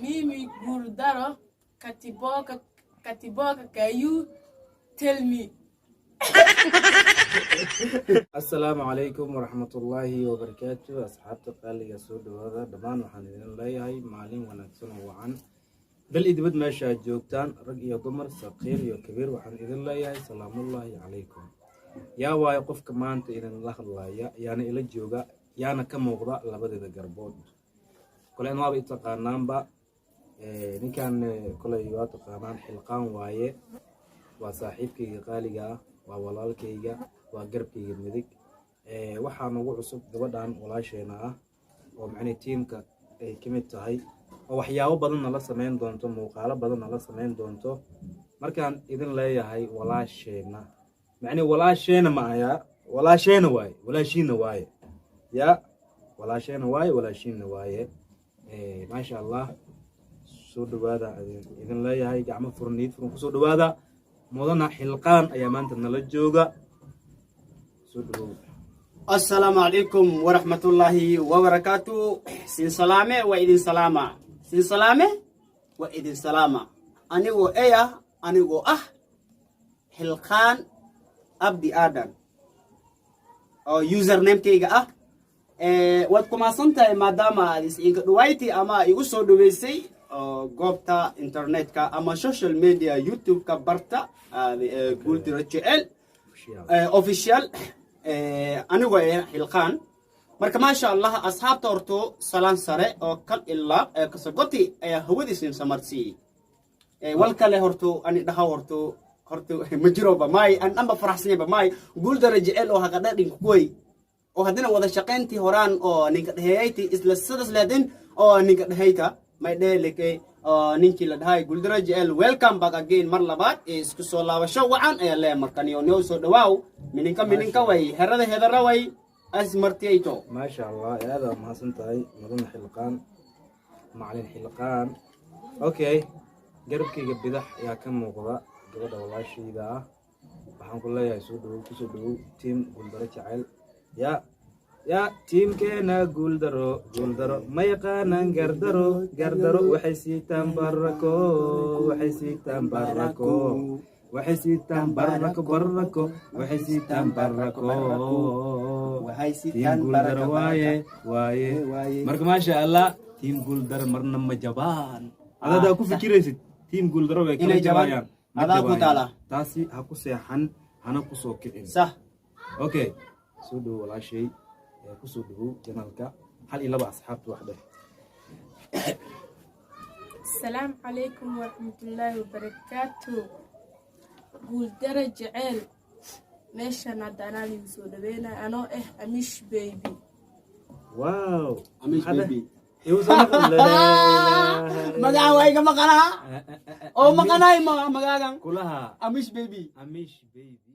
Mimi Guldaro, Katiboka, can you tell me? السلام عليكم ورحمة الله وبركاته أصحاب تقالي يسود هذا دمان وحنين الله هاي معلم ونكسون وعن بل إدبد ما شاء جوكتان رجع ضمر صغير يا كبير وحنين الله هاي سلام الله عليكم يا واقف كمان إذا الله يعني إلى جوجا يعني كم موضوع لبدي ذكربود كل أنواع بيتقانان با نكان كل يوات قانان حلقان وايه وصاحبك قالجا وولالكيجا وقربكيجا مدك waxaan ugu cusub gabadhan walaasheena ah oo macni teamka ay kamid tahay oo waxyaabo badan la sameyn doonto muuqaalo badan la sameyn doonto markaan idin leeyahay walaasheena macni walaasheena ma aya walaasheena waaye ya walaasheena waaye ma sha Allah soo dhawaada idin leeyahay gacmo furniid ku soo dhawaada mudana xilqaan ayaa maanta nala jooga soo dhawaada السلام عليكم ورحمة الله وبركاته. سين سلامة وإذن سلامة. سين سلامة وإذن سلامة. أنا وإيا أنا حلقان أبدي آدم. أو يوزر نيم كيجا واتكم أصنتا مادام إنك دوايتي أما يوصل دويسي قبتا إنترنت كا أما سوشيال ميديا يوتيوب كبرتا قلت رجال أوفيشال anigu xilqaan marka ma sha Allah asxaabta horto salaan sare oo kal ilaa kasagoti ayaa hawadiisin samarsi walkale horto ani dhaha horto ma jiro ba may an amba faraxsan ba may guul darajo oo haga dhadhin kuway oo hadina wada shaqeyntii horaan oo ninka dhahayti isla sidaas leedin oo ninka dhahayta may dheelike ninkii la dhahay guul darajo welcome back again mar labaad isku soo laabasho wacan ayaa le markan iyo soo dhawaaw mininka way herada way asmartiyto ما شاء الله هذا ما سنتهي مدن حلقان معلن حلقان اوكي قربكي بدح يا كم موقضة قبل والله شيء ذا waxaan ku leeyahay soo dhaw team guuldaro jacayl ya team keena guuldaro ma yaqaanan gardaro waxay siitaan barako waxay siitaan barako team guuldaro waaye marka ma sha Allah team guuldaro marna ma jabaan adada ku fikiraysid team guuldaro way kala jabayaan adaa ku taala taasi ha ku seexan hana ku soo kicin صح okay soo dhaw walaashay ku soo dhaw janalka hal ila asxaabtu waxda السلام عليكم ورحمة الله وبركاته. Guldaro jacayl meeshan hadana ligu soo dhaweena anoo Amish baby. wow Amish baby magaca way ka maqana oo maqanay magagan kulaha Amish baby Amish baby